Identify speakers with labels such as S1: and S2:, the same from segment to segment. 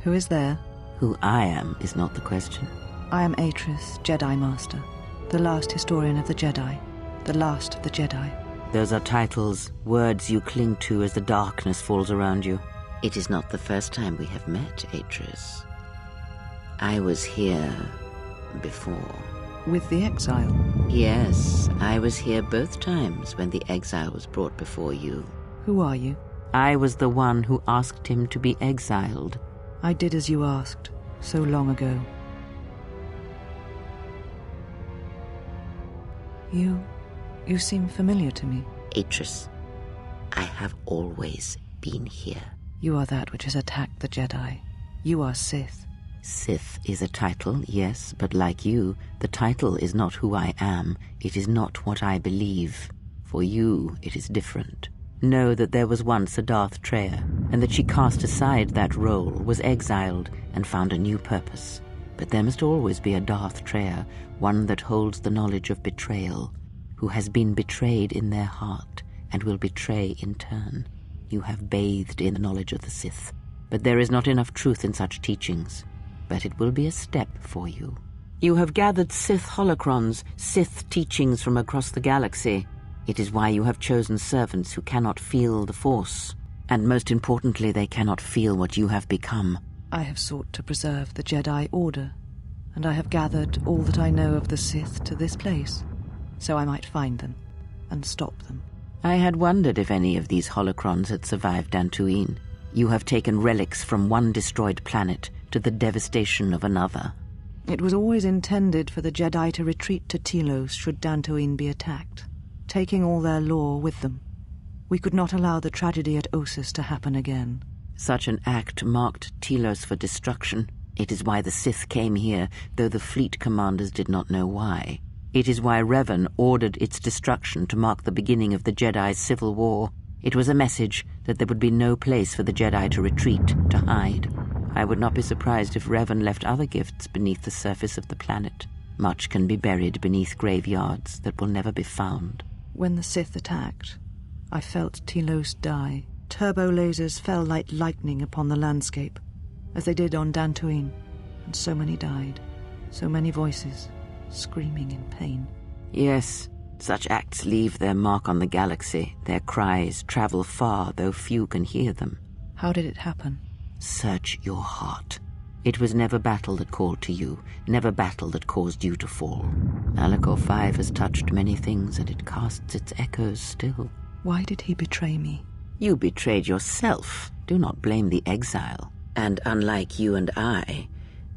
S1: Who is there?
S2: Who I am is not the question.
S1: I am Atris, Jedi Master, the last historian of the Jedi, the last of the Jedi.
S2: Those are titles, words you cling to as the darkness falls around you. It is not the first time we have met, Atris. I was here before.
S1: With the exile?
S2: Yes, I was here both times when the exile was brought before you.
S1: Who are you?
S2: I was the one who asked him to be exiled.
S1: I did as you asked, so long ago. You seem familiar to me.
S2: Atris, I have always been here.
S1: You are that which has attacked the Jedi. You are Sith.
S2: Sith is a title, yes, but like you, the title is not who I am. It is not what I believe. For you, it is different. Know that there was once a Darth Traya, and that she cast aside that role, was exiled, and found a new purpose. But there must always be a Darth Traya, one that holds the knowledge of betrayal, who has been betrayed in their heart, and will betray in turn. You have bathed in the knowledge of the Sith, but there is not enough truth in such teachings. But it will be a step for you. You have gathered Sith holocrons, Sith teachings from across the galaxy. It is why you have chosen servants who cannot feel the Force. And most importantly, they cannot feel what you have become.
S1: I have sought to preserve the Jedi Order, and I have gathered all that I know of the Sith to this place, so I might find them and stop them.
S2: I had wondered if any of these holocrons had survived Dantooine. You have taken relics from one destroyed planet to the devastation of another.
S1: It was always intended for the Jedi to retreat to Telos should Dantooine be attacked, taking all their lore with them. We could not allow the tragedy at Ossus to happen again.
S2: Such an act marked Telos for destruction. It is why the Sith came here, though the fleet commanders did not know why. It is why Revan ordered its destruction to mark the beginning of the Jedi's civil war. It was a message that there would be no place for the Jedi to retreat, to hide. I would not be surprised if Revan left other gifts beneath the surface of the planet. Much can be buried beneath graveyards that will never be found.
S1: When the Sith attacked, I felt Telos die. Turbo lasers fell like lightning upon the landscape, as they did on Dantooine, and so many died, so many voices, screaming in pain.
S2: Yes, such acts leave their mark on the galaxy. Their cries travel far, though few can hear them.
S1: How did it happen?
S2: Search your heart. It was never battle that called to you, never battle that caused you to fall. Malachor 5 has touched many things, and it casts its echoes still.
S1: Why did he betray me?
S2: You betrayed yourself. Do not blame the exile. And unlike you and I,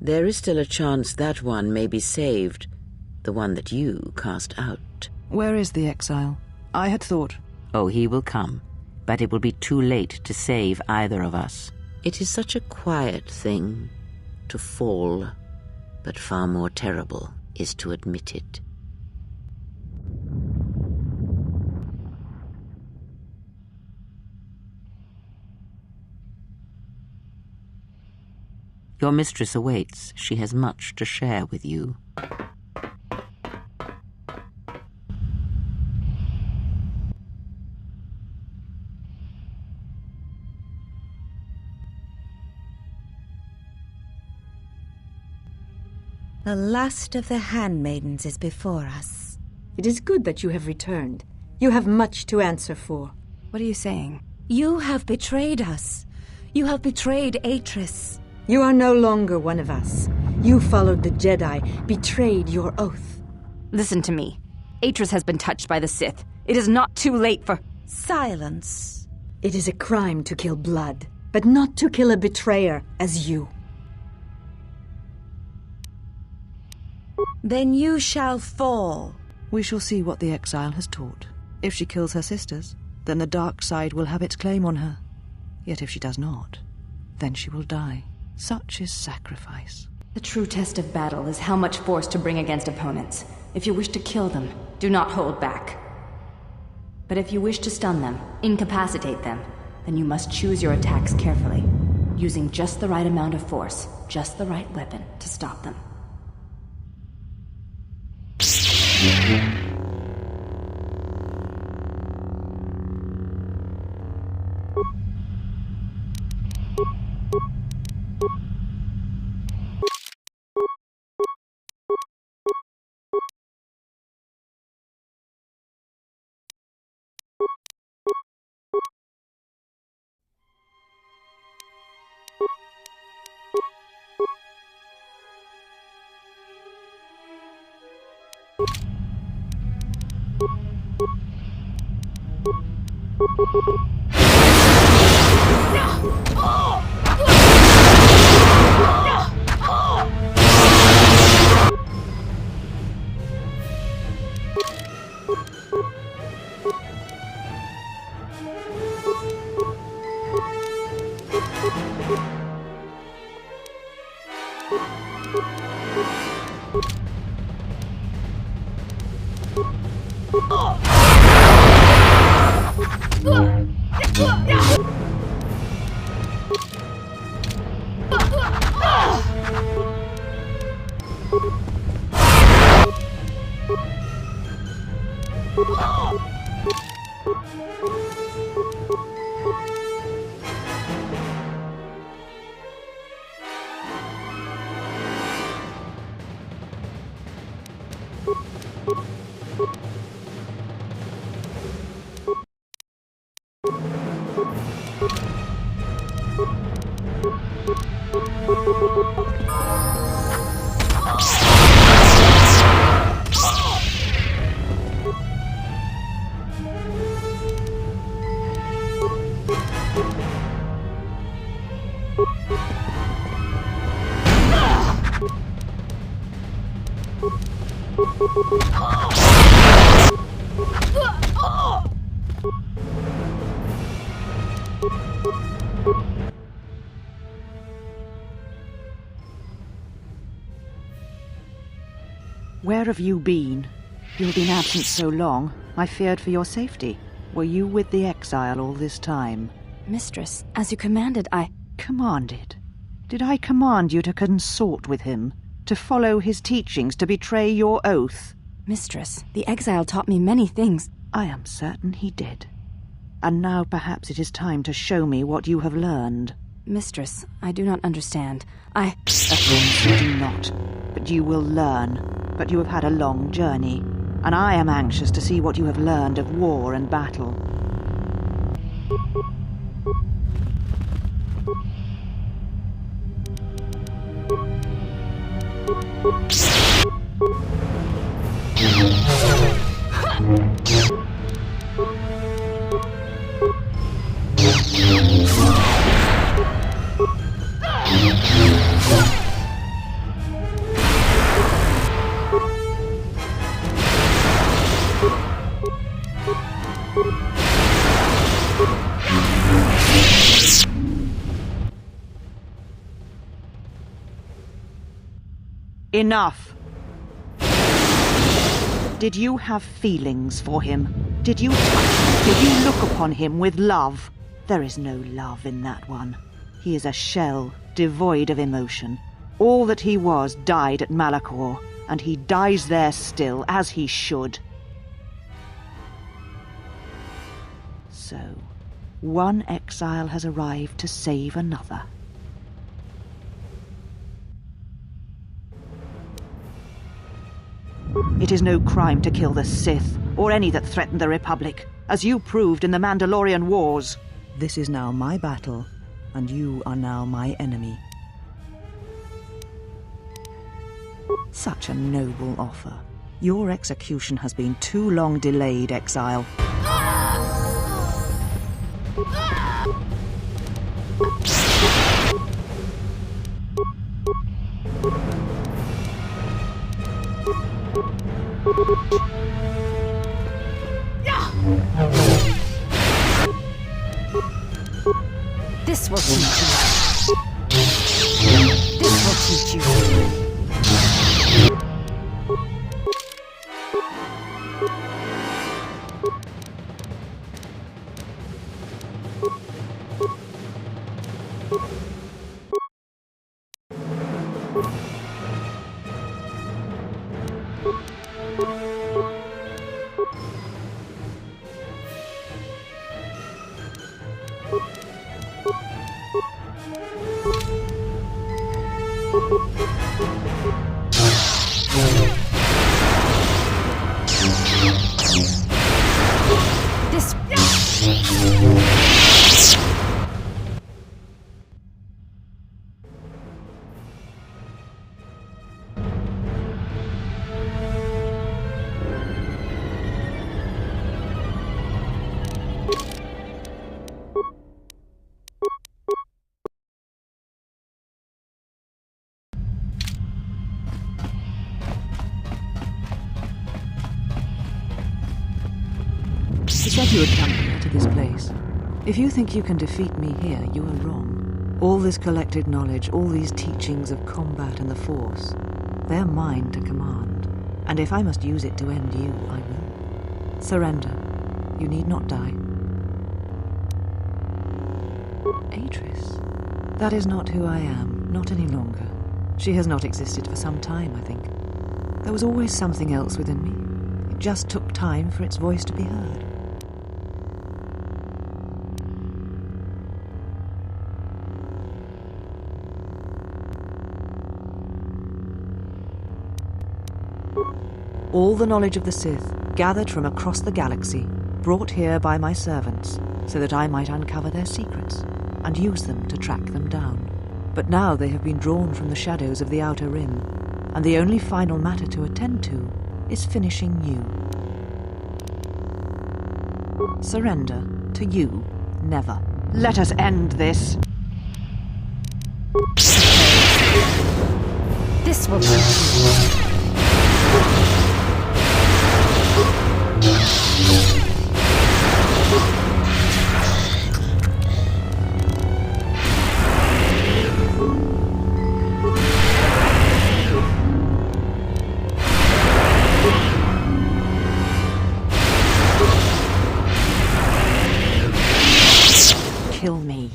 S2: there is still a chance that one may be saved, the one that you cast out.
S1: Where is the exile? I had thought...
S2: Oh, he will come, but it will be too late to save either of us. It is such a quiet thing to fall, but far more terrible is to admit it. Your mistress awaits. She has much to share with you.
S3: The last of the handmaidens is before us.
S4: It is good that you have returned. You have much to answer for.
S5: What are you saying?
S3: You have betrayed us. You have betrayed Atris.
S4: You are no longer one of us. You followed the Jedi, betrayed your oath.
S5: Listen to me. Atris has been touched by the Sith. It is not too late for...
S3: Silence.
S4: It is a crime to kill blood, but not to kill a betrayer as you.
S3: Then you shall fall.
S1: We shall see what the exile has taught. If she kills her sisters, then the dark side will have its claim on her. Yet if she does not, then she will die. Such is sacrifice.
S5: The true test of battle is how much force to bring against opponents. If you wish to kill them, do not hold back. But if you wish to stun them, incapacitate them, then you must choose your attacks carefully, using just the right amount of force, just the right weapon to stop them.
S1: Where have you been? You've been absent so long, I feared for your safety. Were you with the exile all this time?
S5: Mistress, as you commanded,
S1: Commanded? Did I command you to consort with him? To follow his teachings, to betray your oath?
S5: Mistress, the exile taught me many things.
S1: I am certain he did. And now perhaps it is time to show me what you have learned.
S5: Mistress, I do not understand.
S1: Of course you do not. But you will learn. But you have had a long journey, and I am anxious to see what you have learned of war and battle. Enough! Did you have feelings for him? Did you touch him? Did you look upon him with love? There is no love in that one. He is a shell, devoid of emotion. All that he was died at Malachor, and he dies there still, as he should. So, one exile has arrived to save another. It is no crime to kill the Sith, or any that threaten the Republic, as you proved in the Mandalorian Wars. This is now my battle, and you are now my enemy. Such a noble offer. Your execution has been too long delayed, Exile.
S3: This will teach you. This will teach you.
S1: you had come here to this place. If you think you can defeat me here, you are wrong. All this collected knowledge, all these teachings of combat and the Force, they're mine to command. And if I must use it to end you, I will. Surrender. You need not die. Atris. That is not who I am, not any longer. She has not existed for some time, I think. There was always something else within me. It just took time for its voice to be heard. All the knowledge of the Sith, gathered from across the galaxy, brought here by my servants, so that I might uncover their secrets, and use them to track them down. But now they have been drawn from the shadows of the Outer Rim, and the only final matter to attend to is finishing you. Surrender to you, never. Let us end this.
S3: This will do.
S1: Kill me.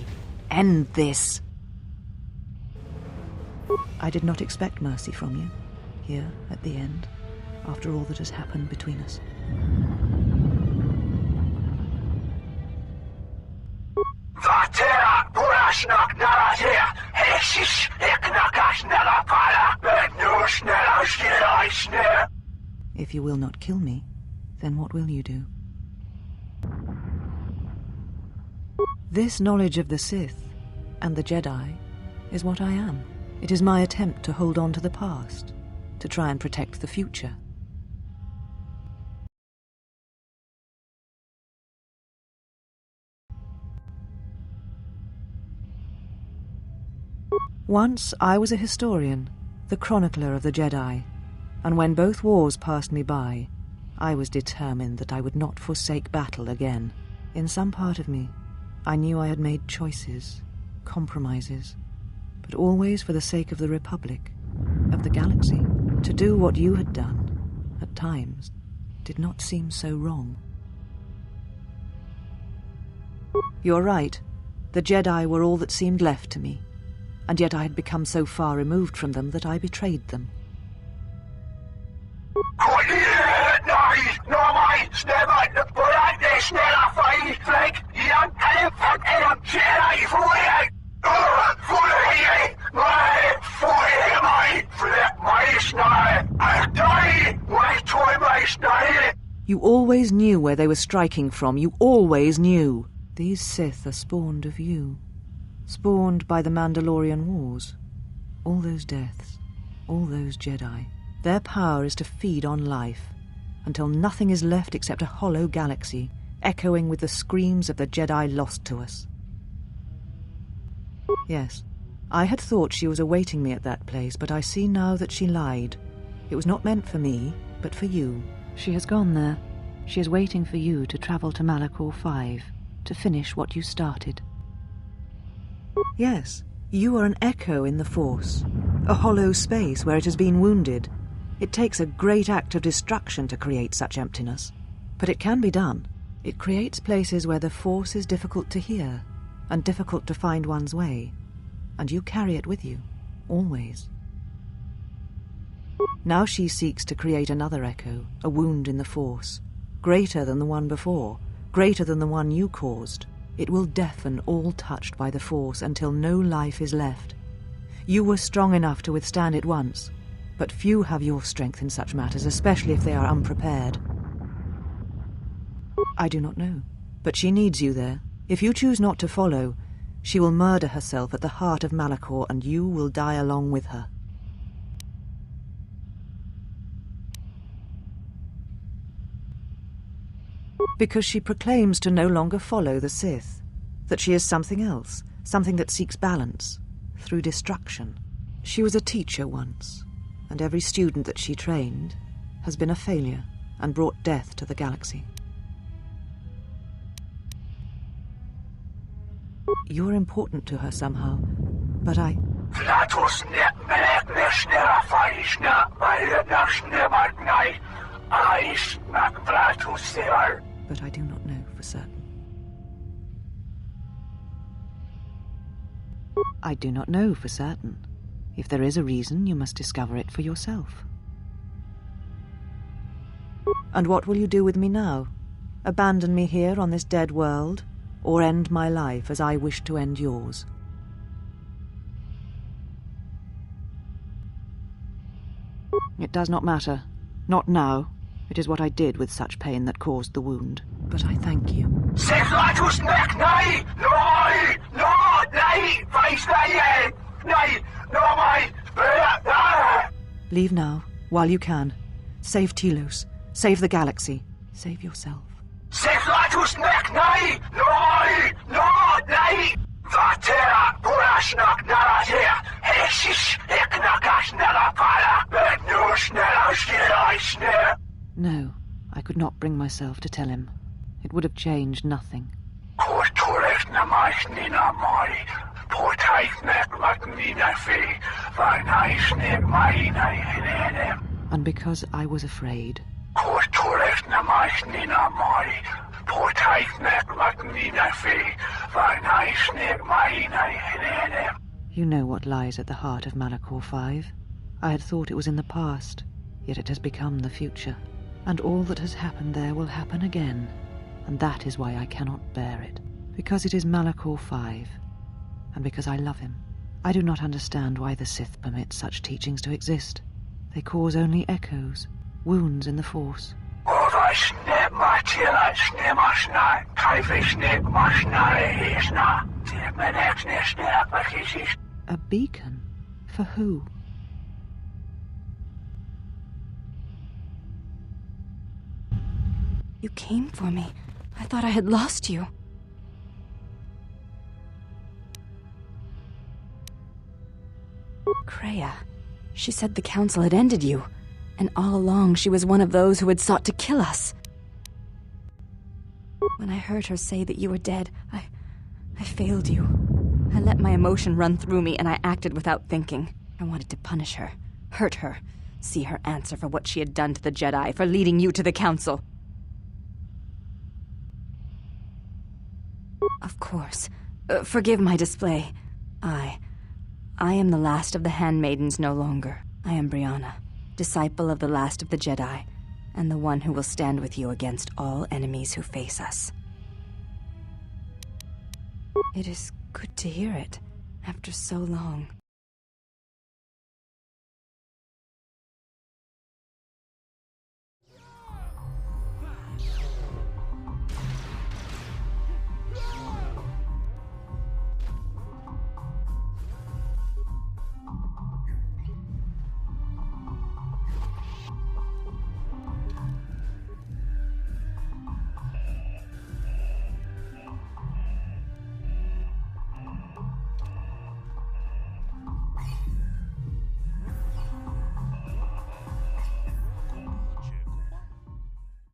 S1: End this. I did not expect mercy from you, here at the end, after all that has happened between us. If you will not kill me, then what will you do? This knowledge of the Sith and the Jedi is what I am. It is my attempt to hold on to the past, to try and protect the future. Once I was a historian, the chronicler of the Jedi, and when both wars passed me by, I was determined that I would not forsake battle again. In some part of me, I knew I had made choices, compromises, but always for the sake of the Republic, of the galaxy. To do what you had done, at times, did not seem so wrong. You're right. The Jedi were all that seemed left to me, and yet I had become so far removed from them that I betrayed them. You always knew where they were striking from. You always knew. These Sith are spawned of you. Spawned by the Mandalorian Wars. All those deaths. All those Jedi. Their power is to feed on life, until nothing is left except a hollow galaxy, echoing with the screams of the Jedi lost to us. Yes, I had thought she was awaiting me at that place, but I see now that she lied. It was not meant for me, but for you. She has gone there. She is waiting for you to travel to Malachor 5, to finish what you started. Yes, you are an echo in the Force, a hollow space where it has been wounded. It takes a great act of destruction to create such emptiness, but it can be done. It creates places where the Force is difficult to hear, and difficult to find one's way, and you carry it with you, always. Now she seeks to create another echo, a wound in the Force, greater than the one before, greater than the one you caused. It will deafen all touched by the Force until no life is left. You were strong enough to withstand it once, but few have your strength in such matters, especially if they are unprepared. I do not know, but she needs you there. If you choose not to follow, she will murder herself at the heart of Malachor, and you will die along with her. Because she proclaims to no longer follow the Sith, that she is something else, something that seeks balance, through destruction. She was a teacher once, and every student that she trained has been a failure and brought death to the galaxy. You're important to her somehow, but I... But I do not know for certain. I do not know for certain. If there is a reason, you must discover it for yourself. And what will you do with me now? Abandon me here on this dead world, or end my life as I wish to end yours? It does not matter. Not now. It is what I did with such pain that caused the wound. But I thank you. Leave now, while you can. Save Telos. Save the galaxy. Save yourself. No, I could not bring myself to tell him. It would have changed nothing. And because I was afraid. You know what lies at the heart of Malachor 5. I had thought it was in the past, yet it has become the future. And all that has happened there will happen again. And that is why I cannot bear it. Because it is Malachor 5. And because I love him. I do not understand why the Sith permit such teachings to exist. They cause only echoes, wounds in the Force. A beacon? For who?
S5: You came for me. I thought I had lost you. Kreia. She said the Council had ended you, and all along she was one of those who had sought to kill us. When I heard her say that you were dead, I failed you. I let my emotion run through me, and I acted without thinking. I wanted to punish her, hurt her, see her answer for what she had done to the Jedi, for leading you to the Council. Of course. Forgive my display. I am the last of the Handmaidens no longer. I am Brianna, disciple of the last of the Jedi, and the one who will stand with you against all enemies who face us. It is good to hear it, after so long.